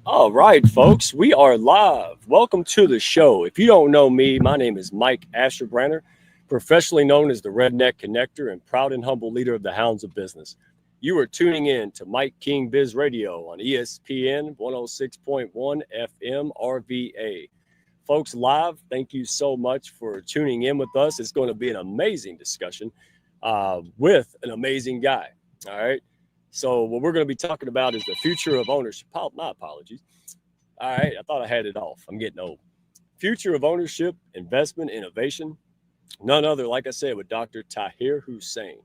All right, folks, we are live. Welcome to the show. If you don't know me, my name is Mike Asherbranner, professionally known as the Redneck Connector and proud and humble leader of the Hounds of Business. You are tuning in to Mike King Biz Radio on ESPN 106.1 FM RVA. Folks, live, thank you so much for tuning in with us. It's going to be an amazing discussion with an amazing guy. All right. So what we're going to be talking about is the future of ownership. My apologies. All right, I thought I had it off. I'm getting old. Future of ownership, investment, innovation. None other, like I said, with Dr. Tahir Hussain.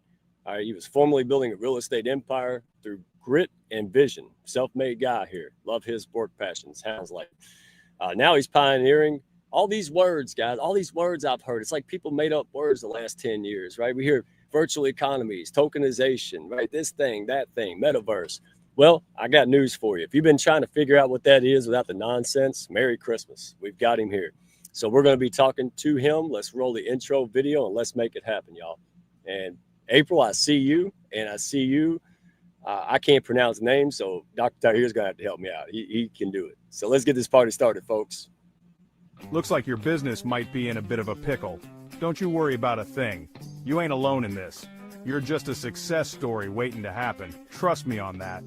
All right, he was formerly building a real estate empire through grit and vision. Self-made guy here. Love his work passions. Sounds like. Now he's pioneering all these words, guys. All these words I've heard. It's like people made up words the last 10 years, right? We hear virtual economies, tokenization, right? This thing, that thing, metaverse. Well, I got news for you. If you've been trying to figure out what that is without the nonsense, Merry Christmas. We've got him here. So we're going to be talking to him. Let's roll the intro video and let's make it happen, y'all. And April, I see you, and I see you. I can't pronounce names, so Dr. Tahir's going to have to help me out. He can do it. So let's get this party started, folks. Looks like your business might be in a bit of a pickle. Don't you worry about a thing. You ain't alone in this. You're just a success story waiting to happen. Trust me on that.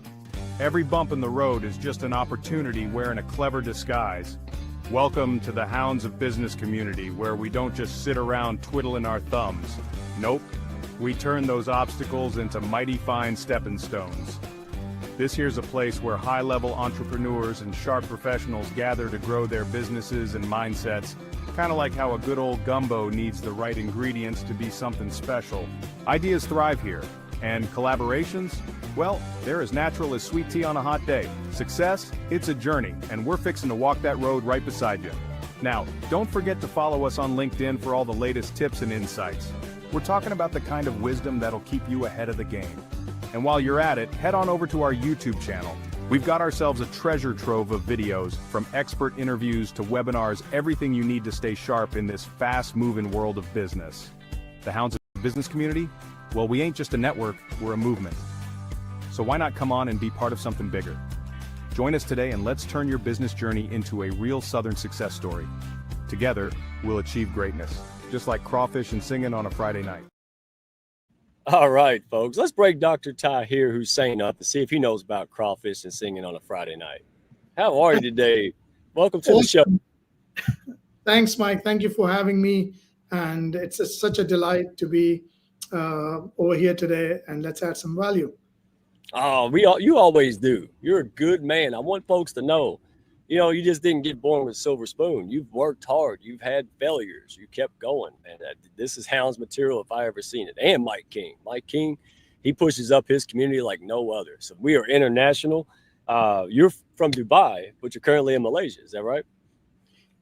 Every bump in the road is just an opportunity wearing a clever disguise. Welcome to the Hounds of Business community, where we don't just sit around twiddling our thumbs. Nope. We turn those obstacles into mighty fine stepping stones. This here's a place where high-level entrepreneurs and sharp professionals gather to grow their businesses and mindsets, kind of like how a good old gumbo needs the right ingredients to be something special. Ideas thrive here, and collaborations, well, they're as natural as sweet tea on a hot day. Success, it's a journey, and we're fixing to walk that road right beside you. Now, don't forget to follow us on LinkedIn for all the latest tips and insights. We're talking about the kind of wisdom that'll keep you ahead of the game. And while you're at it, head on over to our YouTube channel. We've got ourselves a treasure trove of videos, from expert interviews to webinars, everything you need to stay sharp in this fast-moving world of business. The Hounds of Business community? Well, we ain't just a network, we're a movement. So why not come on and be part of something bigger? Join us today and let's turn your business journey into a real Southern success story. Together, we'll achieve greatness, just like crawfish and singing on a Friday night. All right, folks, let's break Dr. Tahir Hussain up to see if he knows about crawfish and singing on a Friday night. How are you today? Welcome to the show. Thanks, Mike. Thank you for having me. And it's such a delight to be over here today. And let's add some value. Oh, you always do. You're a good man. I want folks to know, you just didn't get born with a silver spoon. You've worked hard. You've had failures. You kept going. And this is Hounds material if I ever seen it. And Mike King. Mike King, he pushes up his community like no other. So we are international. You're from Dubai, but you're currently in Malaysia. Is that right?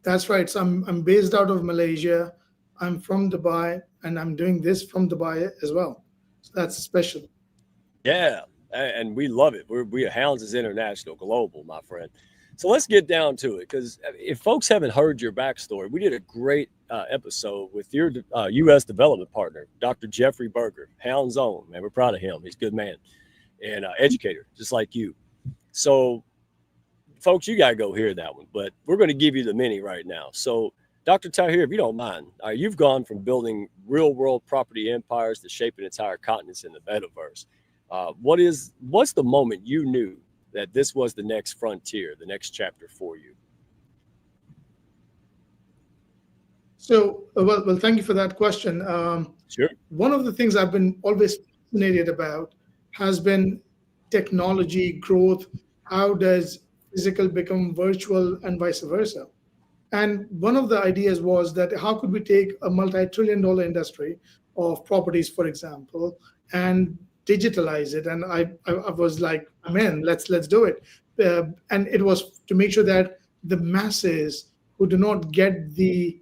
That's right. So I'm based out of Malaysia. I'm from Dubai, and I'm doing this from Dubai as well. So that's special. Yeah, and we love it. Hounds is international, global, my friend. So let's get down to it, because if folks haven't heard your backstory, we did a great episode with your U.S. development partner, Dr. Jeffrey Berger, Hounds own. Man, we're proud of him. He's a good man and educator, just like you. So, folks, you got to go hear that one. But we're going to give you the mini right now. So, Dr. Tahir, if you don't mind, you've gone from building real-world property empires to shaping entire continents in the metaverse. What's the moment you knew that this was the next frontier, the next chapter for you? So, well, thank you for that question. Sure. One of the things I've been always fascinated about has been technology growth. How does physical become virtual and vice versa? And one of the ideas was that how could we take a multi-trillion-dollar industry of properties, for example, and digitalize it? And I was like, man, let's do it. And it was to make sure that the masses who do not get the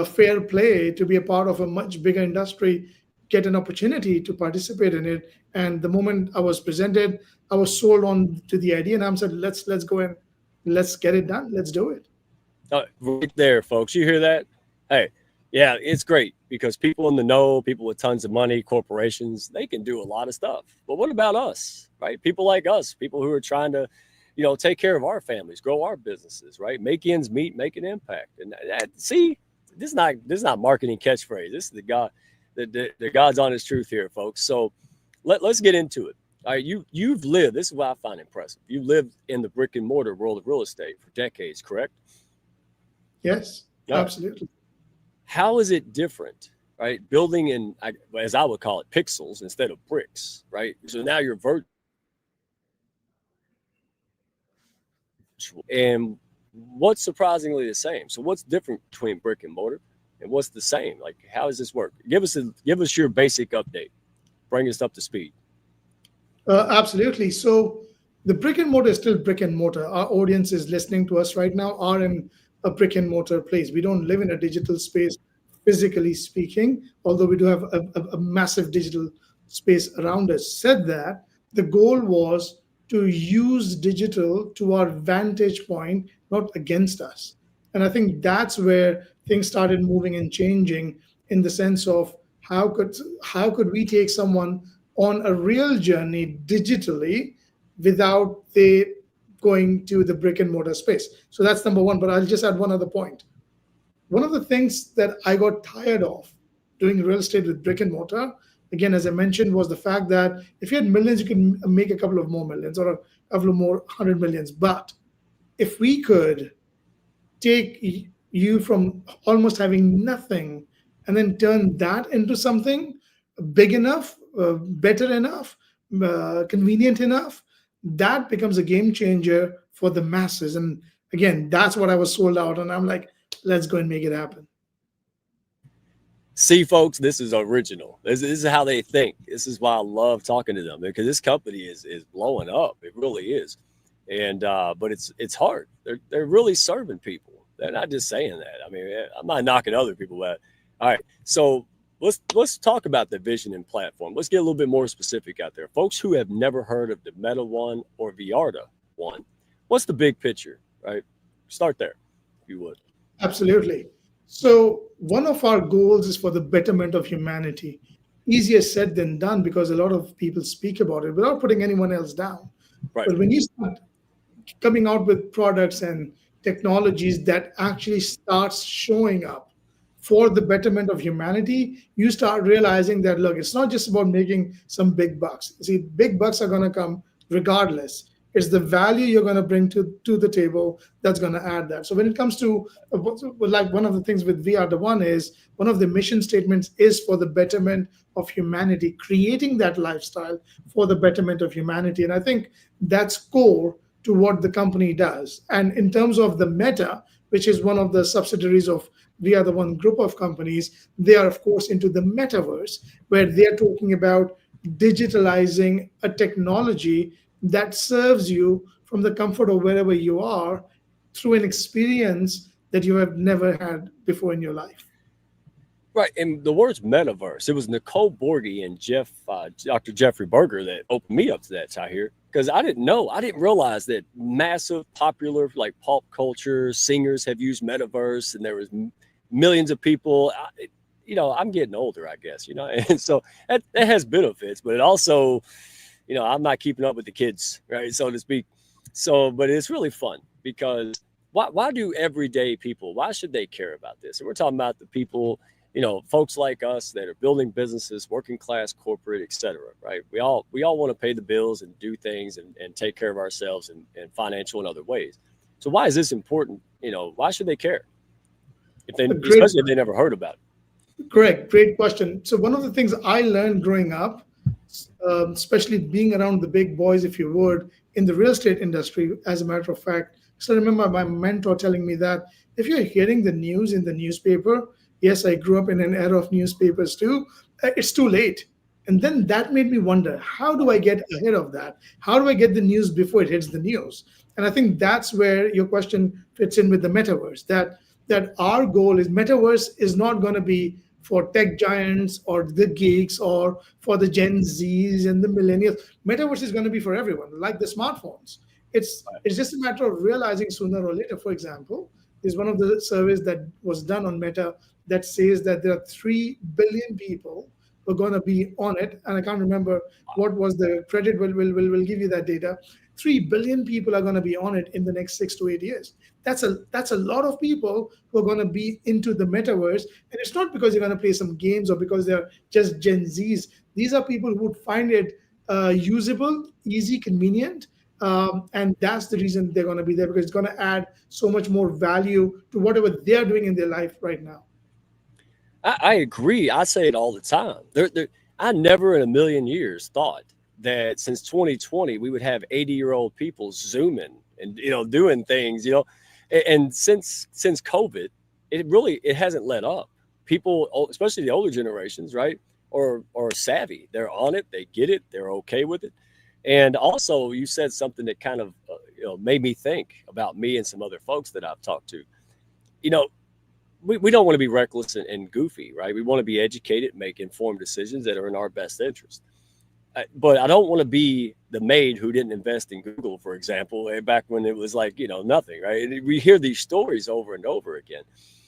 fair play to be a part of a much bigger industry get an opportunity to participate in it. And the moment I was presented, I was sold on to the idea, and I said, let's go and let's get it done. Let's do it. Right there, folks. You hear that? Hey, yeah, it's great because people in the know, people with tons of money, corporations, they can do a lot of stuff. But what about us, right? People like us, people who are trying to take care of our families, grow our businesses, right? Make ends meet, make an impact. And see, this is not marketing catchphrase. This is the God's honest truth here, folks. So let's get into it. All right, you've lived. This is what I find impressive. You lived in the brick and mortar world of real estate for decades, correct? Yes, absolutely. How is it different, right? Building in, as I would call it, pixels instead of bricks, right? So now you're virtual. And what's surprisingly the same? So what's different between brick and mortar, and what's the same? Like, how does this work? Give us your basic update. Bring us up to speed. Absolutely. So the brick and mortar is still brick and mortar. Our audience is listening to us right now are in a brick and mortar place. We don't live in a digital space, physically speaking, although we do have a massive digital space around us. Said that, the goal was to use digital to our vantage point, not against us. And I think that's where things started moving and changing, in the sense of how could we take someone on a real journey digitally without they going to the brick and mortar space. So that's number one. But I'll just add one other point. One of the things that I got tired of doing real estate with brick and mortar, again, as I mentioned, was the fact that if you had millions, you could make a couple of more millions, or a couple of more 100 millions. But if we could take you from almost having nothing and then turn that into something big enough, better enough, convenient enough, that becomes a game changer for the masses. And again, that's what I was sold out. And I'm like, let's go and make it happen. See, folks, this is original. This is how they think. This is why I love talking to them, because this company is blowing up. It really is. And but it's hard. They're really serving people. They're not just saying that. I mean, I'm not knocking other people, but all right. So let's talk about the vision and platform. Let's get a little bit more specific out there. Folks who have never heard of DaMeta1 or VRDa1, what's the big picture, right? Start there, if you would. Absolutely. So one of our goals is for the betterment of humanity. Easier said than done, because a lot of people speak about it without putting anyone else down. Right. But when you start coming out with products and technologies that actually starts showing up for the betterment of humanity, you start realizing that, look, it's not just about making some big bucks. See, big bucks are going to come regardless. It's the value you're going to bring to the table that's going to add that. So when it comes to, like, one of the things with VRDa1 is, one of the mission statements is for the betterment of humanity, creating that lifestyle for the betterment of humanity. And I think that's core to what the company does. And in terms of the Meta, which is one of the subsidiaries of VRDa1 group of companies, they are, of course, into the metaverse, where they're talking about digitalizing a technology that serves you from the comfort of wherever you are, through an experience that you have never had before in your life. Right. And the words metaverse, it was Nicole Borgi and Dr. Jeffrey Berger that opened me up to that, Tahir, because I didn't realize that massive, popular, like, pop culture singers have used metaverse, and there was millions of people. I'm getting older, I guess, and so that has benefits, but it also, I'm not keeping up with the kids, right, so to speak. So, but it's really fun, because why do everyday people, why should they care about this? And we're talking about the people, folks like us that are building businesses, working class, corporate, etc. Right? We all want to pay the bills and do things and take care of ourselves in financial and other ways. So why is this important? Why should they care? Especially if they never heard about it. Correct. Great question. So one of the things I learned growing up, especially being around the big boys, if you would, in the real estate industry, as a matter of fact, so I remember my mentor telling me that if you're hearing the news in the newspaper, yes, I grew up in an era of newspapers too, it's too late. And then that made me wonder, how do I get ahead of that? How do I get the news before it hits the news? And I think that's where your question fits in with the metaverse, that our goal is, metaverse is not going to be for tech giants or the geeks or for the Gen Zs and the millennials. Metaverse is going to be for everyone, like the smartphones. It's just a matter of realizing sooner or later. For example, there's one of the surveys that was done on Meta that says that there are 3 billion people who are going to be on it. And I can't remember what was the credit. We'll give you that data. 3 billion people are going to be on it in the next 6 to 8 years. That's a lot of people who are going to be into the metaverse. And it's not because they're going to play some games or because they're just Gen Zs. These are people who would find it usable, easy, convenient. And that's the reason they're going to be there, because it's going to add so much more value to whatever they're doing in their life right now. I agree. I say it all the time. I never in a million years thought that since 2020 we would have 80-year-old people zooming and doing things, and since COVID, it hasn't let up. People, especially the older generations, right, are savvy. They're on it. They get it. They're okay with it. And also, you said something that kind of made me think about me and some other folks that I've talked to. We don't want to be reckless and goofy, right? We want to be educated, make informed decisions that are in our best interest. But I don't want to be the maid who didn't invest in Google, for example, back when it was like, nothing, right? And we hear these stories over and over again.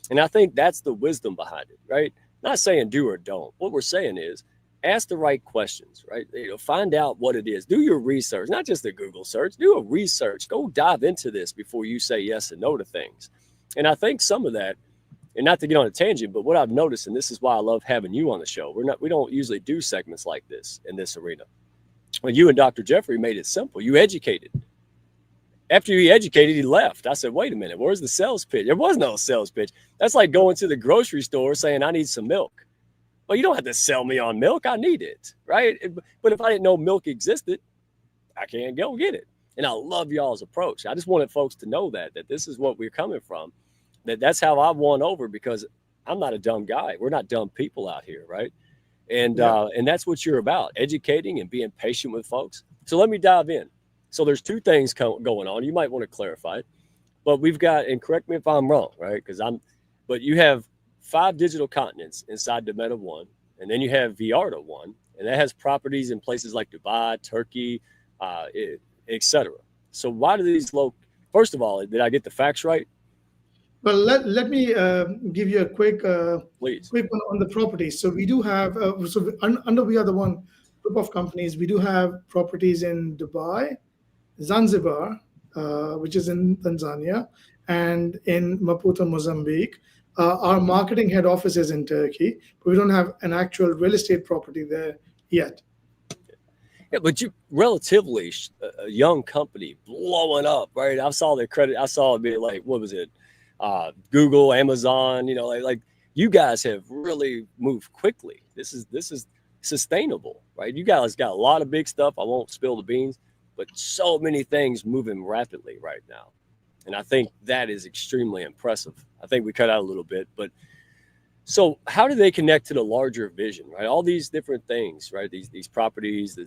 And I think that's the wisdom behind it, right? Not saying do or don't. What we're saying is ask the right questions, right? Find out what it is. Do your research, not just a Google search. Do a research. Go dive into this before you say yes and no to things. And I think some of that, and not to get on a tangent, but what I've noticed, and this is why I love having you on the show, we don't usually do segments like this in this arena. When you and Dr. Jeffrey made it simple, you educated. After he educated, he left. I said, wait a minute, where's the sales pitch? There was no sales pitch. That's like going to the grocery store saying, I need some milk. Well, you don't have to sell me on milk. I need it, right? But if I didn't know milk existed, I can't go get it. And I love y'all's approach. I just wanted folks to know that this is what we're coming from. That's how I won over, because I'm not a dumb guy. We're not dumb people out here, right? And and that's what you're about, educating and being patient with folks. So let me dive in. So there's two things going on. You might want to clarify it, but we've got, and correct me if I'm wrong, right? But you have 5 digital continents inside DaMeta1, and then you have VRDa1, and that has properties in places like Dubai, Turkey, etc. So why do these first of all, did I get the facts right? Well, let me give you a quick one on the properties. So we do have, under VRDa1 group of companies, we do have properties in Dubai, Zanzibar, which is in Tanzania, and in Maputo, Mozambique. Our marketing head office is in Turkey, but we don't have an actual real estate property there yet. Yeah, but you relatively a young company blowing up, right? I saw their credit. I saw it be like, what was it? Google, Amazon, like you guys have really moved quickly. This is sustainable, right? You guys got a lot of big stuff. I won't spill the beans, but so many things moving rapidly right now. And I think that is extremely impressive. I think we cut out a little bit, but so how do they connect to the larger vision, right? All these different things, right? These properties,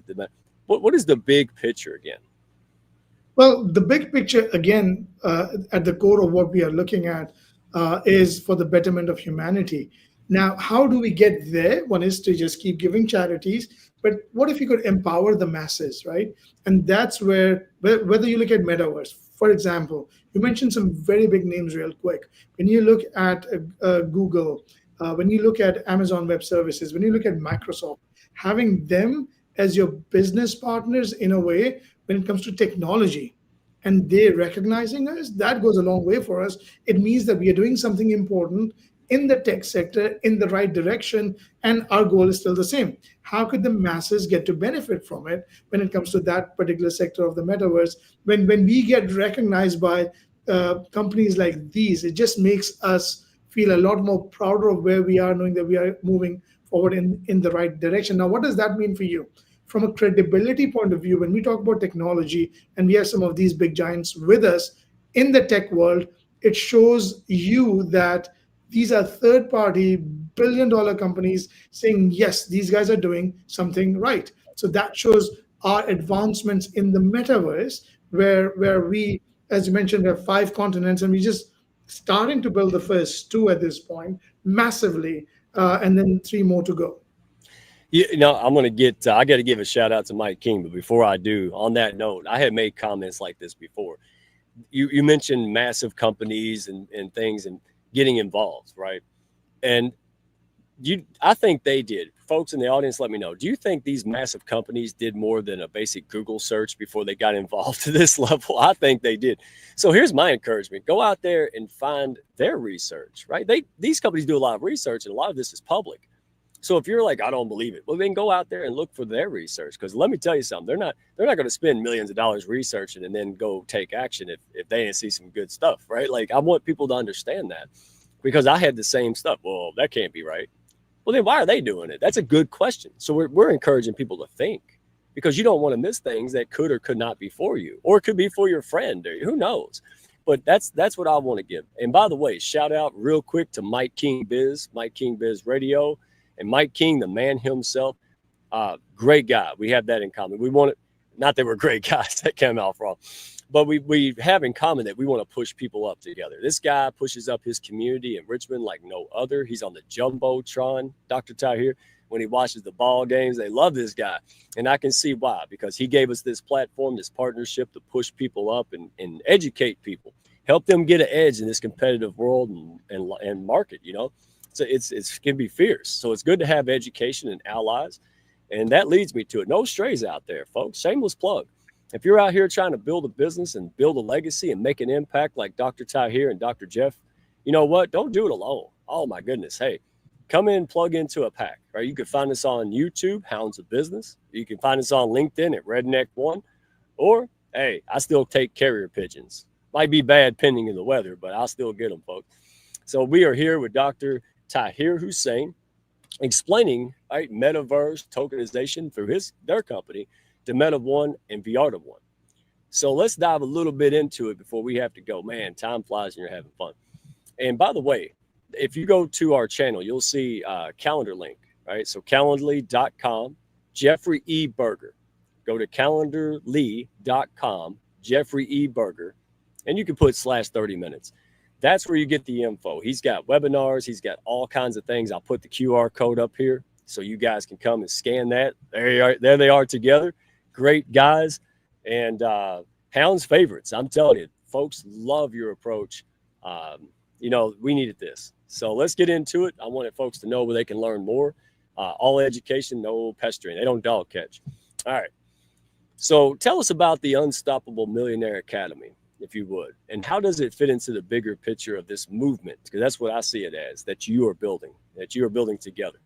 what is the big picture again? Well, the big picture, again, at the core of what we are looking at is for the betterment of humanity. Now, how do we get there? One is to just keep giving charities, but what if you could empower the masses, right? And that's where, whether you look at Metaverse, for example, you mentioned some very big names real quick. When you look at Google, when you look at Amazon Web Services, when you look at Microsoft, having them as your business partners in a way, when it comes to technology, and they recognizing us, that goes a long way for us. It means that we are doing something important in the tech sector in the right direction, and our goal is still the same. How could the masses get to benefit from it when it comes to that particular sector of the metaverse? When we get recognized by companies like these, it just makes us feel a lot more prouder of where we are, knowing that we are moving forward in the right direction. Now, what does that mean for you? From a credibility point of view, when we talk about technology and we have some of these big giants with us in the tech world, it shows you that these are third-party billion-dollar companies saying, yes, these guys are doing something right. So that shows our advancements in the metaverse, where we, as you mentioned, we have 5 continents, and we just starting to build the first 2 at this point massively, and then 3 more to go. I'm going to get, I got to give a shout out to Mike King. But before I do, on that note, I had made comments like this before. You mentioned massive companies and things and getting involved, right? And I think they did folks in the audience, let me know. Do you think these massive companies did more than a basic Google search before they got involved to this level? I think they did. So here's my encouragement. Go out there and find their research, right? These companies do a lot of research, and a lot of this is public. So if you're like, I don't believe it, well, then go out there and look for their research. Because let me tell you something, they're not going to spend millions of dollars researching and then go take action if they didn't see some good stuff, right? Like, I want people to understand that, because I had the same stuff. Well, that can't be right. Well, then why are they doing it? That's a good question. So we're encouraging people to think, because you don't want to miss things that could or could not be for you, or it could be for your friend, or who knows. But that's what I want to give. And by the way, shout out real quick to Mike King Biz Radio. And Mike King, the man himself, great guy. We have that in common. We want it, not that we're great guys, that came out wrong, but we have in common that we want to push people up together. This guy pushes up his community in Richmond like no other. He's on the Jumbotron, Dr. Tahir. When he watches the ball games, they love this guy. And I can see why, because he gave us this platform, this partnership to push people up and educate people, help them get an edge in this competitive world and market, you know. So it can be fierce. So it's good to have education and allies. And that leads me to it. No strays out there, folks. Shameless plug. If you're out here trying to build a business and build a legacy and make an impact like Dr. Tahir and Dr. Jeff, you know what? Don't do it alone. Oh, my goodness. Hey, come in, plug into a pack, right? You can find us on YouTube, Hounds of Business. You can find us on LinkedIn at Redneck1. Or, hey, I still take carrier pigeons. Might be bad pending in the weather, but I'll still get them, folks. So we are here with Dr. Tahir Hussain, explaining, right, metaverse tokenization through their company, DaMeta1 and VRDa1. So let's dive a little bit into it before we have to go. Man, time flies and you're having fun. And by the way, if you go to our channel, you'll see a calendar link, right? So calendly.com, Jeffrey E. Berger. Go to calendarly.com, Jeffrey E. Berger, and you can put /30 minutes. That's where you get the info. He's got webinars. He's got all kinds of things. I'll put the QR code up here so you guys can come and scan that. There they are together. Great guys. And Hounds favorites. I'm telling you, folks love your approach. You know, we needed this. So let's get into it. I wanted folks to know where they can learn more. All education, no pestering. They don't dog catch. All right. So tell us about the Unstoppable Millionaire Academy, if you would, and how does it fit into the bigger picture of this movement? Because that's what I see it as, that you are building together.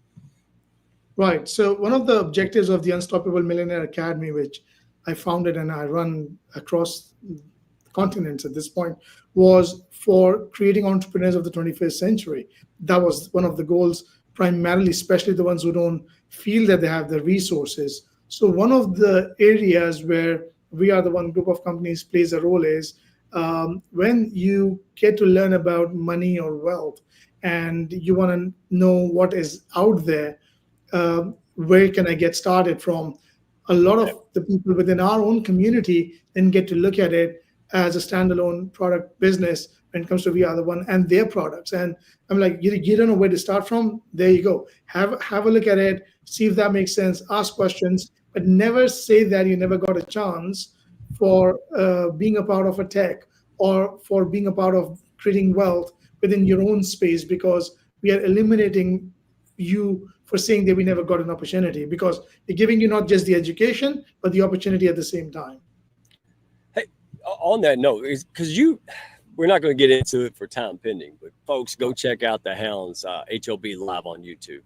Right. So one of the objectives of the Unstoppable Millionaire Academy, which I founded and I run across continents at this point, was for creating entrepreneurs of the 21st century. That was one of the goals, primarily, especially the ones who don't feel that they have the resources. So one of the areas where VRDa1 group of companies plays a role is when you get to learn about money or wealth and you want to know what is out there, where can I get started from? A lot of the people within our own community then get to look at it as a standalone product business when it comes to VRDa1 and their products. And I'm like, you don't know where to start from? There you go. Have a look at it, see if that makes sense, ask questions, but never say that you never got a chance for being a part of a tech or for being a part of creating wealth within your own space, because we are eliminating you for saying that we never got an opportunity, because we're giving you not just the education, but the opportunity at the same time. Hey, on that note, because we're not going to get into it for time pending, but folks, go check out the Hounds HOB live on YouTube.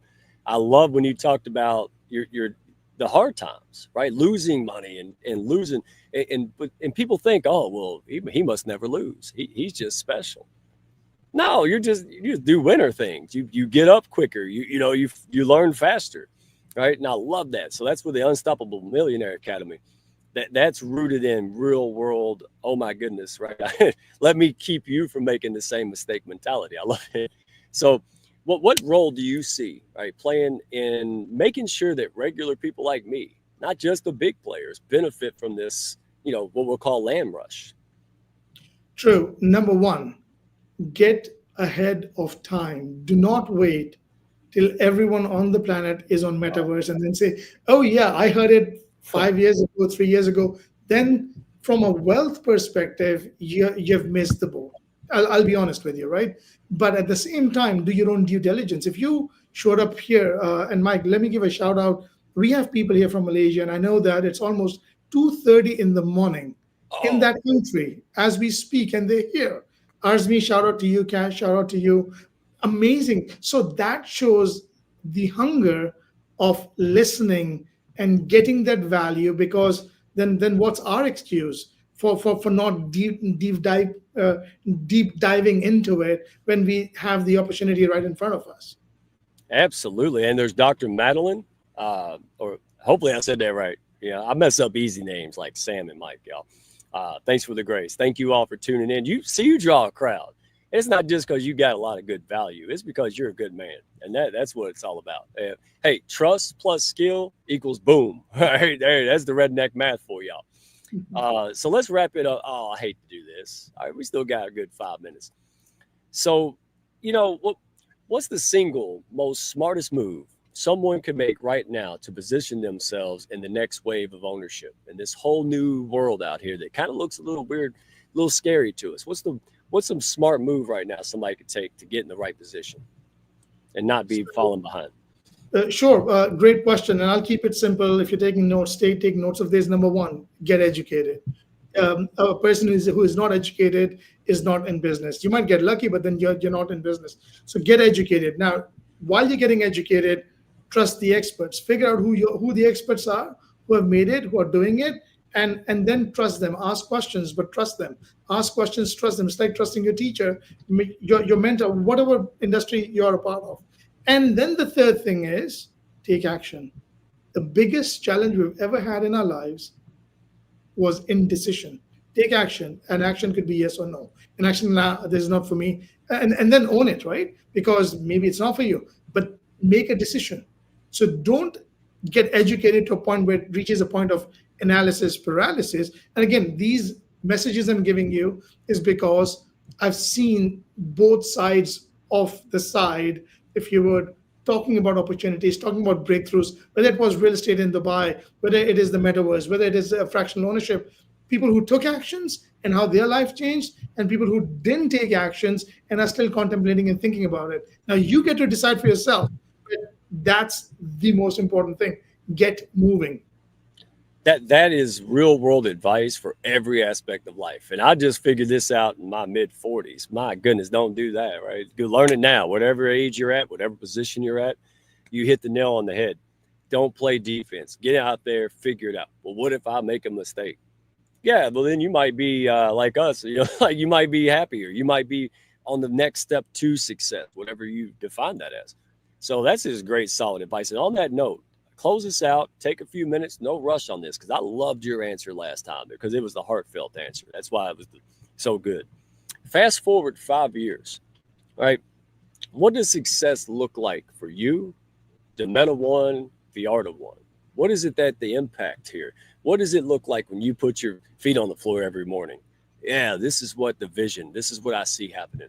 I love when you talked about the hard times, right? Losing money and losing, and people think, oh, well, he must never lose. He's just special. No, you just do winner things. You get up quicker. You learn faster, right? And I love that. So that's where the Unstoppable Millionaire Academy, that's rooted in real world. Oh my goodness, right? Let me keep you from making the same mistake mentality. I love it. So what role do you see, right, playing in making sure that regular people like me, not just the big players, benefit from this, what we'll call land rush? True. Number one, get ahead of time. Do not wait till everyone on the planet is on Metaverse and then say, oh yeah, I heard it 5 years ago, 3 years ago. Then from a wealth perspective, you've missed the boat. I'll be honest with you, right? But at the same time, do your own due diligence. If you showed up here. And Mike, let me give a shout out. We have people here from Malaysia, and I know that it's almost 2:30 in the morning in Oh, that country as we speak, and they're here. Arzmi, shout out to you. Cash, shout out to you. Amazing. So that shows the hunger of listening and getting that value, because then what's our excuse for not deep diving into it when we have the opportunity right in front of us? absolutely. And there's Dr. Madeline, or hopefully I said that right. Yeah, I mess up easy names like Sam and Mike, y'all. Thanks for the grace. Thank you all for tuning in. You draw a crowd. It's not just because you got a lot of good value. It's because you're a good man, and that's what it's all about. Hey, trust plus skill equals boom. All right, there, that's the redneck math for y'all. So let's wrap it up. Oh, I hate to do this. All right, we still got a good 5 minutes. So, what's the single most smartest move someone could make right now to position themselves in the next wave of ownership in this whole new world out here that kind of looks a little weird, a little scary to us? What's some smart move right now somebody could take to get in the right position and not be falling behind? Sure. Great question. And I'll keep it simple. If you're taking notes, take notes of this. Number one, get educated. A person who is not educated is not in business. You might get lucky, but then you're not in business. So get educated. Now, while you're getting educated, trust the experts. Figure out who the experts are, who have made it, who are doing it, and then trust them. Ask questions, but trust them. Ask questions, trust them. It's like trusting your teacher, your mentor, whatever industry you're a part of. And then the third thing is take action. The biggest challenge we've ever had in our lives was indecision. Take action, and action could be yes or no. And action, nah, this is not for me. And then own it, right? Because maybe it's not for you, but make a decision. So don't get educated to a point where it reaches a point of analysis paralysis. And again, these messages I'm giving you is because I've seen both sides of the side, if you would, talking about opportunities, talking about breakthroughs, whether it was real estate in Dubai, whether it is the metaverse, whether it is fractional ownership, people who took actions and how their life changed, and people who didn't take actions and are still contemplating and thinking about it. Now you get to decide for yourself. But that's the most important thing. Get moving. That is real world advice for every aspect of life. And I just figured this out in my mid 40s. My goodness, don't do that, right? You learn it now. Whatever age you're at, whatever position you're at, you hit the nail on the head. Don't play defense. Get out there, figure it out. Well, what if I make a mistake? Yeah, well, then you might be like us. Like you might be happier. You might be on the next step to success, whatever you define that as. So that's just great, solid advice. And on that note, close this out. Take a few minutes. No rush on this, because I loved your answer last time, because it was the heartfelt answer. That's why it was so good. Fast forward 5 years, right? What does success look like for you, DaMeta1, VRDa1? What is it that the impact here? What does it look like when you put your feet on the floor every morning? Yeah, this is what the vision, this is what I see happening.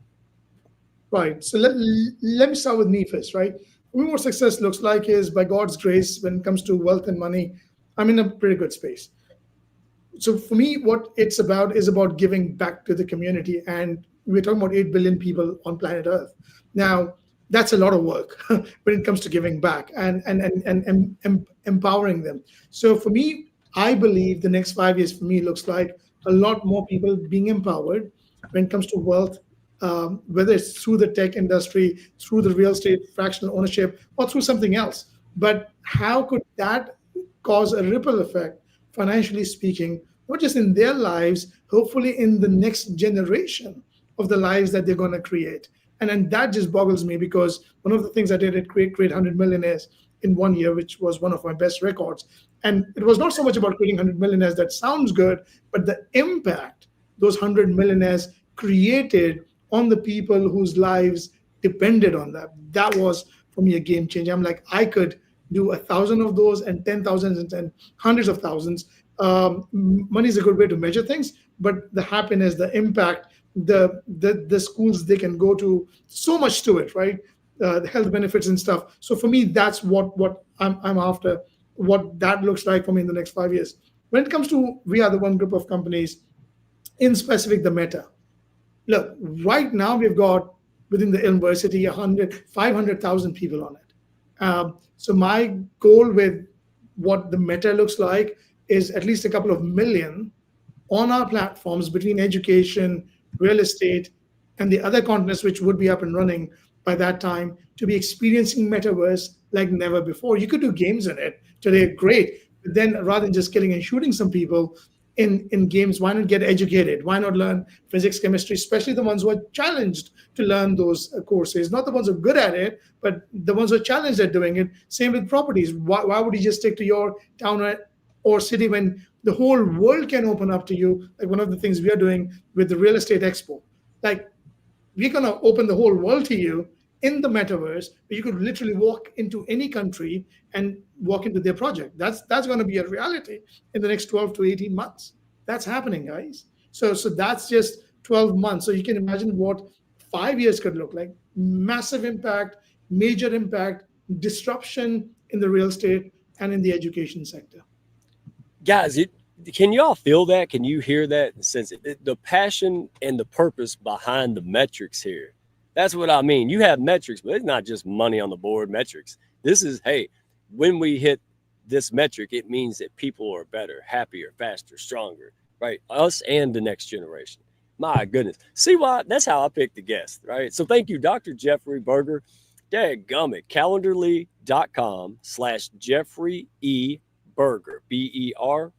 Right. So let me start with me first, right? For me, what success looks like is, by God's grace, when it comes to wealth and money, I'm in a pretty good space. So for me, what it's about is about giving back to the community. And we're talking about 8 billion people on planet Earth. Now, that's a lot of work when it comes to giving back and empowering them. So for me, I believe the next 5 years for me looks like a lot more people being empowered when it comes to wealth, whether it's through the tech industry, through the real estate, fractional ownership, or through something else. But how could that cause a ripple effect, financially speaking, not just in their lives, hopefully in the next generation of the lives that they're going to create? And then that just boggles me, because one of the things I did at create 100 millionaires in 1 year, which was one of my best records. And it was not so much about creating 100 millionaires, that sounds good, but the impact those 100 millionaires created on the people whose lives depended on that. That was, for me, a game changer. I'm like, I could do 1,000 of those, and 10,000 and hundreds of thousands. Money is a good way to measure things, but the happiness, the impact, the schools they can go to, so much to it, right? The health benefits and stuff. So for me, that's what I'm after, what that looks like for me in the next 5 years. When it comes to we are the one group of companies, in specific the Meta. Look, right now we've got within the university 500,000 people on it. So my goal with what the meta looks like is at least a couple of million on our platforms between education, real estate, and the other continents which would be up and running by that time to be experiencing metaverse like never before. You could do games in it today, great. But then rather than just killing and shooting some people in games, why not get educated? Why not learn physics, chemistry, especially the ones who are challenged to learn those courses, not the ones who are good at it, but the ones who are challenged at doing it. Same with properties. Why would you just stick to your town or city when the whole world can open up to you? Like one of the things we are doing with the real estate expo, like we're going to open the whole world to you in the metaverse, where you could literally walk into any country and walk into their project. That's going to be a reality in the next 12 to 18 months. That's happening, guys. So that's just 12 months. So you can imagine what 5 years could look like. Massive impact, major impact, disruption in the real estate and in the education sector. Guys, can y'all feel that? Can you hear that? Sense it? The passion and the purpose behind the metrics here. That's what I mean. You have metrics, but it's not just money on the board metrics. This is, hey, when we hit this metric, it means that people are better, happier, faster, stronger, right? Us and the next generation. My goodness. See why? That's how I picked the guest, right? So thank you, Dr. Jeffrey Berger. Dadgummit, calendarly.com/Jeffrey E. Berger, Berger.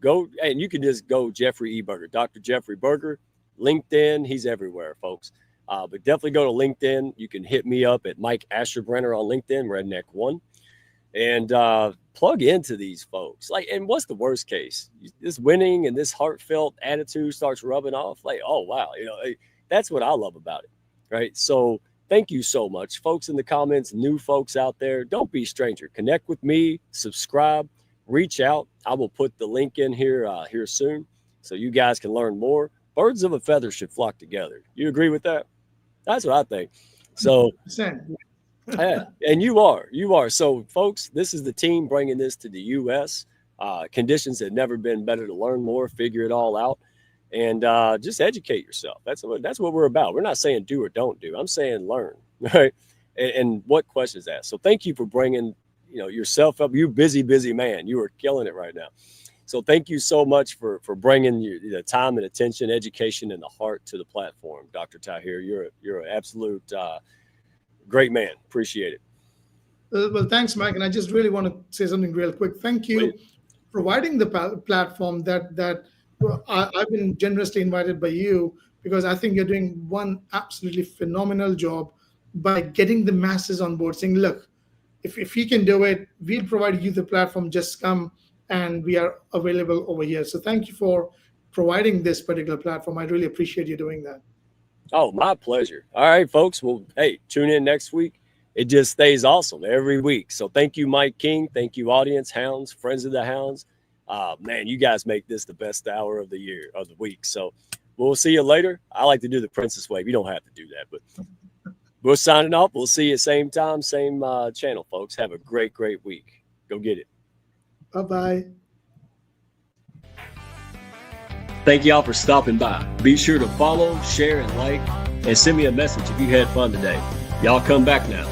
Go, and you can just go Jeffrey E. Berger, Dr. Jeffrey Berger. LinkedIn, he's everywhere, folks. But definitely go to LinkedIn. You can hit me up at Mike Asherbrenner on LinkedIn, Redneck1, and plug into these folks. Like, and what's the worst case? This winning and this heartfelt attitude starts rubbing off. Like, oh wow, that's what I love about it, right? So thank you so much, folks in the comments, new folks out there. Don't be a stranger. Connect with me, subscribe, reach out. I will put the link in here soon, so you guys can learn more. Birds of a feather should flock together. You agree with that? That's what I think. So, yeah, and you are. So, folks, this is the team bringing this to the U.S. Conditions have never been better to learn more, figure it all out, and just educate yourself. That's what we're about. We're not saying do or don't do. I'm saying learn, right? And what questions asked. So, thank you for bringing yourself up. You busy man. You are killing it right now. So thank you so much for bringing the time and attention, education, and the heart to the platform, Dr. Tahir. You're an absolute great man. Appreciate it. Well, thanks, Mike. And I just really want to say something real quick. Thank you for providing the platform that I've been generously invited by you, because I think you're doing one absolutely phenomenal job by getting the masses on board, saying, look, if he can do it, we'll provide you the platform, just come. And we are available over here. So thank you for providing this particular platform. I really appreciate you doing that. Oh, my pleasure. All right, folks. Well, hey, tune in next week. It just stays awesome every week. So thank you, Mike King. Thank you, audience, Hounds, friends of the Hounds. Man, you guys make this the best hour of the year, of the week. So we'll see you later. I like to do the Princess Wave. You don't have to do that, but we're signing off. We'll see you same time, same channel, folks. Have a great week. Go get it. Bye-bye. Thank y'all for stopping by. Be sure to follow, share, and like, and send me a message if you had fun today. Y'all come back now.